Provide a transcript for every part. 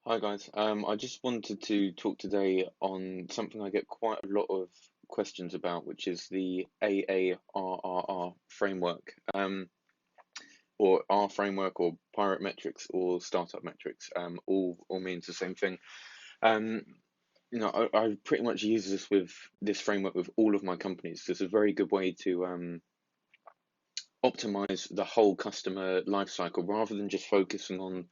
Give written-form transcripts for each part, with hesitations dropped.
Hi guys. I just wanted to talk today on something I get quite a lot of questions about, which is the AARRR framework, or R framework, or pirate metrics, or startup metrics. All means the same thing. Um, I pretty much use this framework with all of my companies. It's a very good way to optimize the whole customer life cycle rather than just focusing on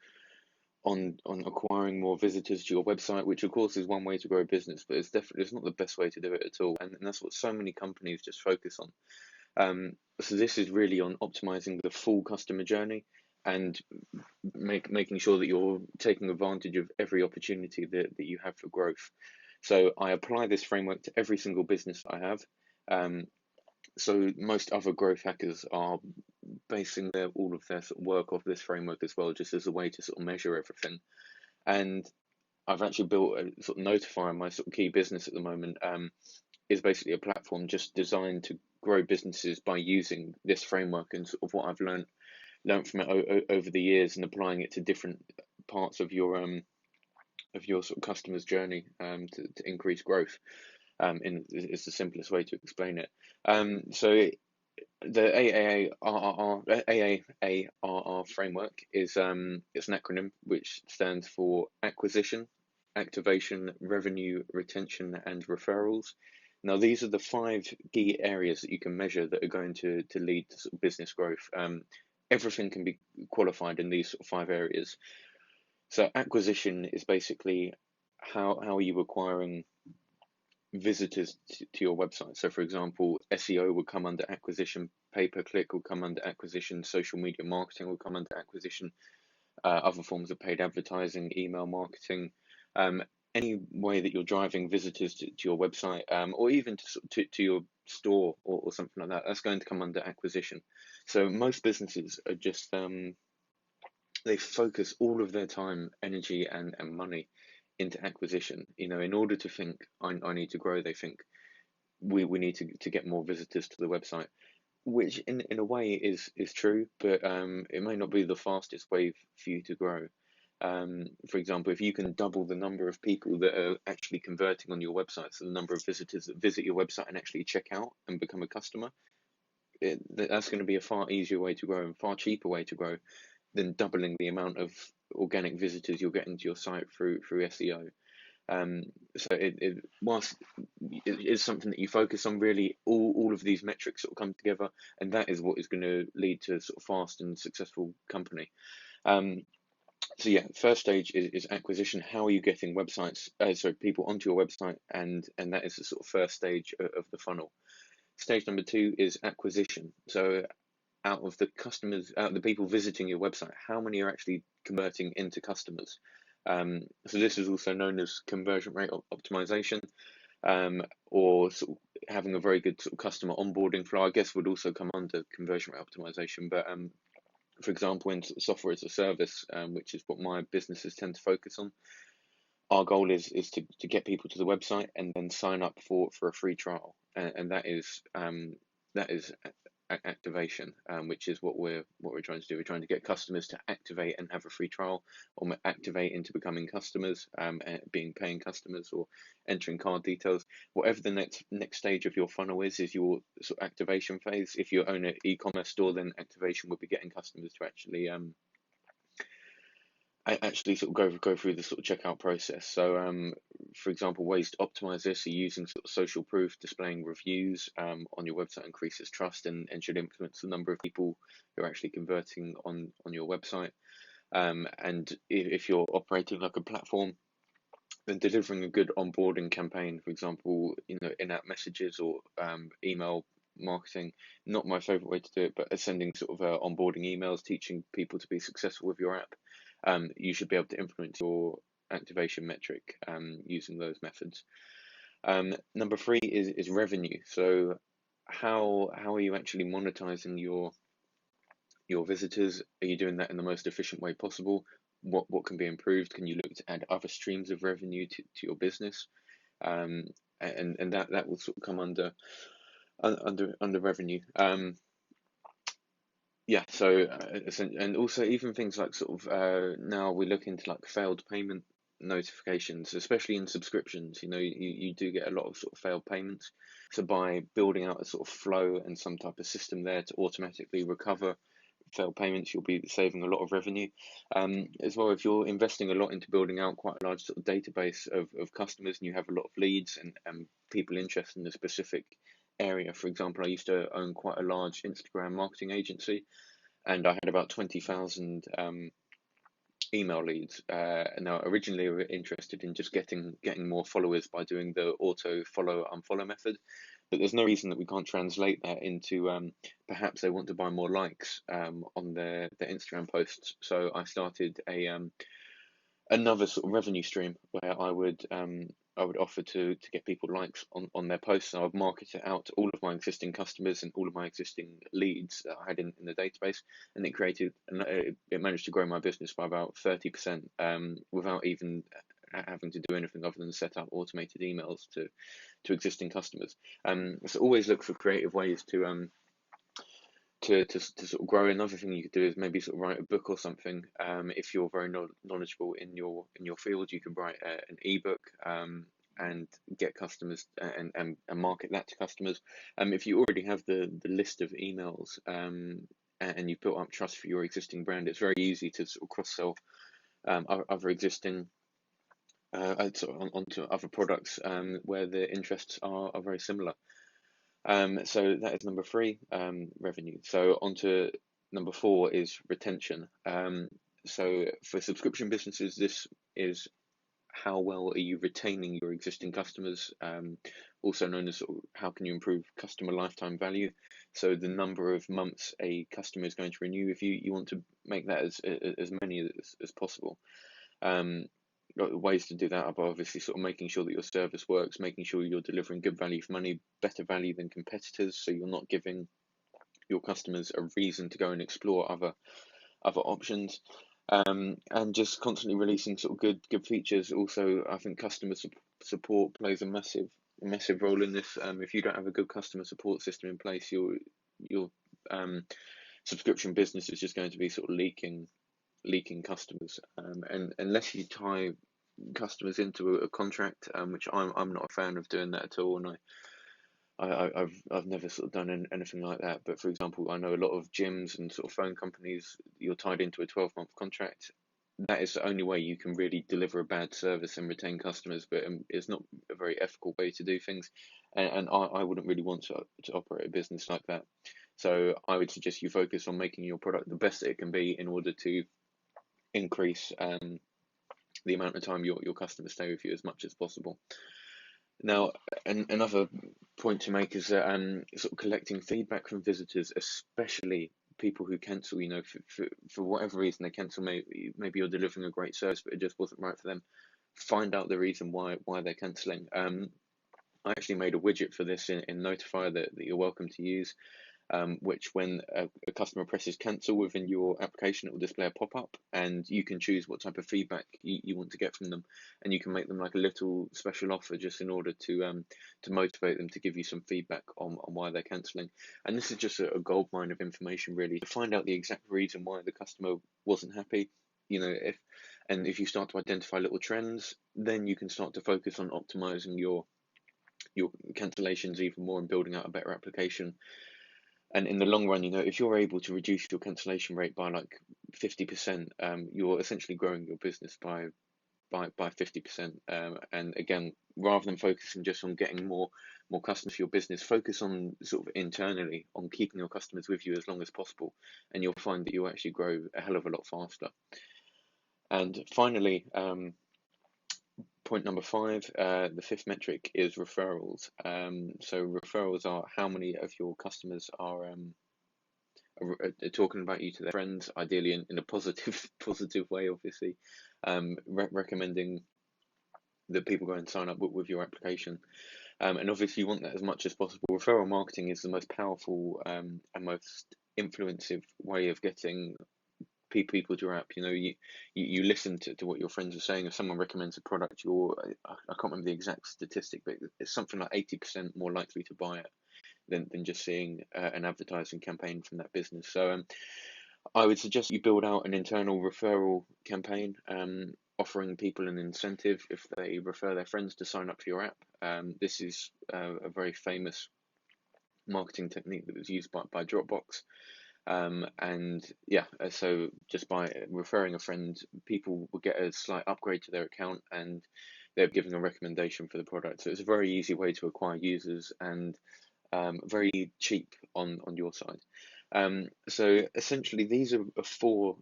acquiring more visitors to your website, which of course is one way to grow a business, but it's not the best way to do it at all. And that's what so many companies just focus on. So this is really on optimizing the full customer journey and making sure that you're taking advantage of every opportunity that you have for growth. So I apply this framework to every single business I have. Um, so most other growth hackers are basing all of their sort of work off this framework as well, just as a way to sort of measure everything. And I've actually built a sort of notifier. My sort of key business at the moment is basically a platform just designed to grow businesses by using this framework and sort of what I've learned from it over the years and applying it to different parts of your sort of customer's journey to increase growth. Is the simplest way to explain it. So the AARR framework is it's an acronym which stands for acquisition, activation, revenue, retention, and referrals. Now, these are the five key areas that you can measure that are going to lead to sort of business growth. Everything can be qualified in these sort of five areas. So, acquisition is basically how are you acquiring visitors to your website. So, for example, SEO would come under acquisition, pay per click will come under acquisition, social media marketing will come under acquisition, other forms of paid advertising, email marketing, any way that you're driving visitors to your website, or even to your store or something like that, that's going to come under acquisition. So, most businesses are just they focus all of their time, energy, and money into acquisition. In order to think, I need to grow, they think we need to get more visitors to the website, which in a way is true, but it may not be the fastest way for you to grow. For example, if you can double the number of people that are actually converting on your website, so the number of visitors that visit your website and actually check out and become a customer, that's going to be a far easier way to grow and far cheaper way to grow than doubling the amount of organic visitors you're getting to your site through SEO. So whilst it is something that you focus on, really all of these metrics sort of come together, and that is what is going to lead to sort of fast and successful company. So yeah, first stage is acquisition. How are you getting people onto your website, and that is the sort of first stage of the funnel. Stage number two is acquisition. So out of the people visiting your website, how many are actually converting into customers? So this is also known as conversion rate optimization, or sort of having a very good sort of customer onboarding flow. I guess would also come under conversion rate optimization. But for example, in software as a service, which is what my businesses tend to focus on, our goal is to get people to the website and then sign up for a free trial, and that is activation, which is what we're trying to do. We're trying to get customers to activate and have a free trial, or activate into becoming customers, being paying customers, or entering card details. Whatever the next stage of your funnel is your sort of activation phase. If you own an e-commerce store, then activation would be getting customers to actually sort of go through the sort of checkout process. So, for example, ways to optimize this are using sort of social proof, displaying reviews on your website increases trust and should influence the number of people who are actually converting on your website. And if you're operating like a platform, then delivering a good onboarding campaign, for example, in-app messages or email marketing. Not my favorite way to do it, but sending sort of onboarding emails, teaching people to be successful with your app. You should be able to influence your activation metric using those methods. Number three is revenue. So how are you actually monetizing your visitors? Are you doing that in the most efficient way possible? What can be improved? Can you look to add other streams of revenue to your business? And that will sort of come under revenue. Yeah, so and also even things like sort of now we look into like failed payment notifications, especially in subscriptions. You do get a lot of sort of failed payments. So by building out a sort of flow and some type of system there to automatically recover failed payments, you'll be saving a lot of revenue. As well, if you're investing a lot into building out quite a large sort of database of customers, and you have a lot of leads and people interested in a specific area. For example, I used to own quite a large Instagram marketing agency, and I had about 20,000 email leads. Now, originally, we were interested in just getting more followers by doing the auto follow unfollow method, but there's no reason that we can't translate that into perhaps they want to buy more likes on their Instagram posts. So I started another sort of revenue stream where I would offer to get people likes on their posts, and I would market it out to all of my existing customers and all of my existing leads that I had in the database, and it managed to grow my business by about 30% without even having to do anything other than set up automated emails to existing customers. So always look for creative ways to sort of grow. Another thing you could do is maybe sort of write a book or something. If you're very knowledgeable in your field, you can write an ebook and get customers and market that to customers. If you already have the list of emails and you've built up trust for your existing brand, it's very easy to sort of cross sell other existing onto other products where the interests are very similar. So that is number 3, revenue. So onto number 4 is retention. So for subscription businesses, this is how well are you retaining your existing customers, also known as sort of how can you improve customer lifetime value. So the number of months a customer is going to renew with you, you want to make that as many as possible. Ways to do that are obviously sort of making sure that your service works, making sure you're delivering good value for money, better value than competitors, so you're not giving your customers a reason to go and explore other options, and just constantly releasing sort of good features. Also, I think customer support plays a massive role in this. If you don't have a good customer support system in place, your subscription business is just going to be sort of leaking customers, and unless you tie customers into a contract, which I'm not a fan of doing that at all, and I've never sort of done anything like that. But for example, I know a lot of gyms and sort of phone companies, you're tied into a 12-month contract. That is the only way you can really deliver a bad service and retain customers, but it's not a very ethical way to do things, and I wouldn't really want to operate a business like that. So I would suggest you focus on making your product the best that it can be in order to increase the amount of time your customers stay with you as much as possible. Now, another point to make is that sort of collecting feedback from visitors, especially people who cancel. For whatever reason they cancel. Maybe you're delivering a great service, but it just wasn't right for them. Find out the reason why they're cancelling. I actually made a widget for this in Notify that you're welcome to use, which when a customer presses cancel within your application, it will display a pop-up, and you can choose what type of feedback you want to get from them, and you can make them like a little special offer just in order to motivate them to give you some feedback on why they're cancelling. And this is just a gold mine of information, really, to find out the exact reason why the customer wasn't happy. If you start to identify little trends, then you can start to focus on optimizing your cancellations even more and building out a better application. And in the long run, if you're able to reduce your cancellation rate by like 50%, you're essentially growing your business by 50%. And again, rather than focusing just on getting more customers for your business, focus on sort of internally on keeping your customers with you as long as possible, and you'll find that you'll actually grow a hell of a lot faster. And finally, point number 5, the 5th metric is referrals. So referrals are how many of your customers are talking about you to their friends, ideally in a positive way, obviously, recommending that people go and sign up with your application. And obviously you want that as much as possible. Referral marketing is the most powerful and most influensive way of getting people to your app. You listen to what your friends are saying. If someone recommends a product, I can't remember the exact statistic, but it's something like 80% more likely to buy it than just seeing an advertising campaign from that business. So I would suggest you build out an internal referral campaign. offering people an incentive if they refer their friends to sign up for your app. This is a very famous marketing technique that was used by Dropbox. And yeah, so just by referring a friend, people will get a slight upgrade to their account, and they're giving a recommendation for the product. So it's a very easy way to acquire users, and very cheap on your side. So essentially, these are four,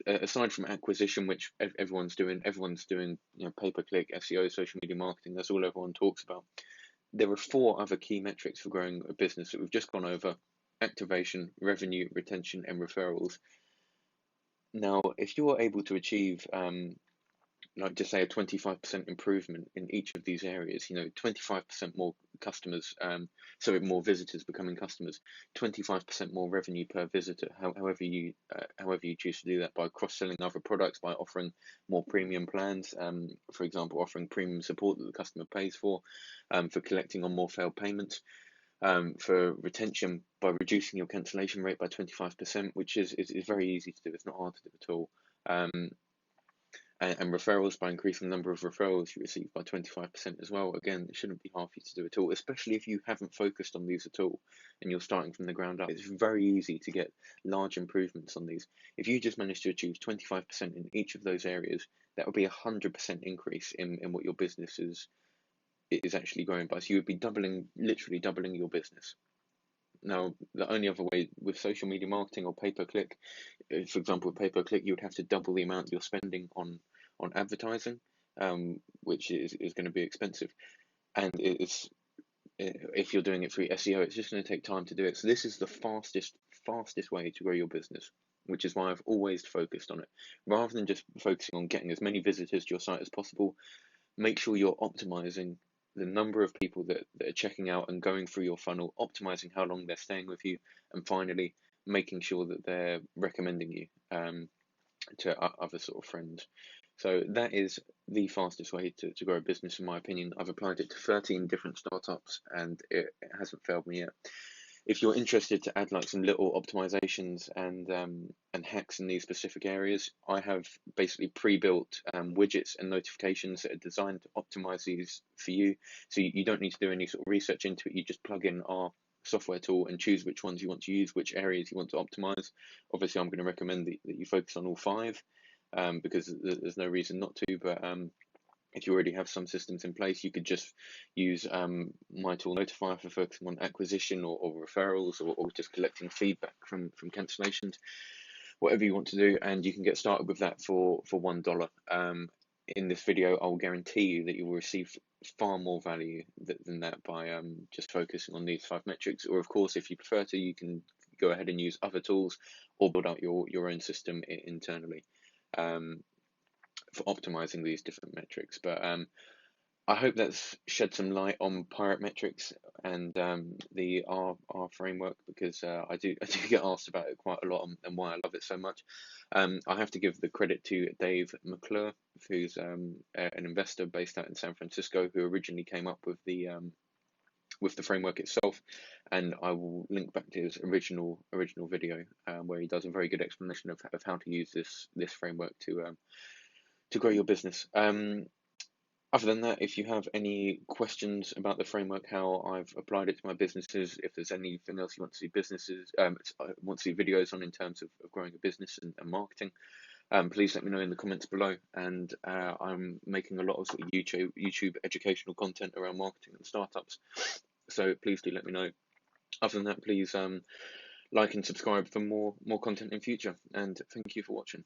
aside from acquisition, which everyone's doing, pay-per-click, SEO, social media marketing. That's all everyone talks about. There are four other key metrics for growing a business that we've just gone over: activation, revenue, retention, and referrals. Now, if you are able to achieve, like just say a 25% improvement in each of these areas, 25% more customers, more visitors becoming customers, 25% more revenue per visitor, however you choose to do that, by cross-selling other products, by offering more premium plans, for example, offering premium support that the customer pays for collecting on more failed payments, for retention by reducing your cancellation rate by 25%, which is very easy to do. It's not hard to do at all. And referrals by increasing the number of referrals you receive by 25% as well. Again, it shouldn't be hard for you to do at all, especially if you haven't focused on these at all and you're starting from the ground up. It's very easy to get large improvements on these. If you just manage to achieve 25% in each of those areas, that would be 100% increase in what your business is actually growing by. So you would be literally doubling your business. Now, the only other way with social media marketing or pay-per-click, for example, with pay-per-click, you would have to double the amount you're spending on advertising, which is going to be expensive. And if you're doing it through SEO, it's just going to take time to do it. So this is the fastest way to grow your business, which is why I've always focused on it. Rather than just focusing on getting as many visitors to your site as possible, make sure you're optimizing the number of people that are checking out and going through your funnel, optimizing how long they're staying with you, and finally making sure that they're recommending you to other sort of friends. So that is the fastest way to grow a business, in my opinion. I've applied it to 13 different startups and it hasn't failed me yet. If you're interested to add like some little optimizations and hacks in these specific areas, I have basically pre-built widgets and notifications that are designed to optimize these for you. So you don't need to do any sort of research into it. You just plug in our software tool and choose which ones you want to use, which areas you want to optimize. Obviously, I'm going to recommend that you focus on all five because there's no reason not to. But if you already have some systems in place, you could just use my tool Notify for focusing on acquisition or referrals or just collecting feedback from cancellations, whatever you want to do, and you can get started with that for $1. In this video, I'll guarantee you that you will receive far more value than that by just focusing on these 5 metrics. Or of course, if you prefer to, you can go ahead and use other tools or build out your own system internally for optimizing these different metrics. But I hope that's shed some light on pirate metrics and the AARRR framework, because I do get asked about it quite a lot and why I love it so much. I have to give the credit to Dave McClure, who's an investor based out in San Francisco, who originally came up with the framework itself, and I will link back to his original video where he does a very good explanation of how to use this framework to grow your business. Other than that, if you have any questions about the framework, how I've applied it to my businesses, if there's anything else you want to see want to see videos on in terms of growing a business and marketing, please let me know in the comments below. And I'm making a lot of sort of YouTube educational content around marketing and startups, so please do let me know. Other than that, please like and subscribe for more content in future, and thank you for watching.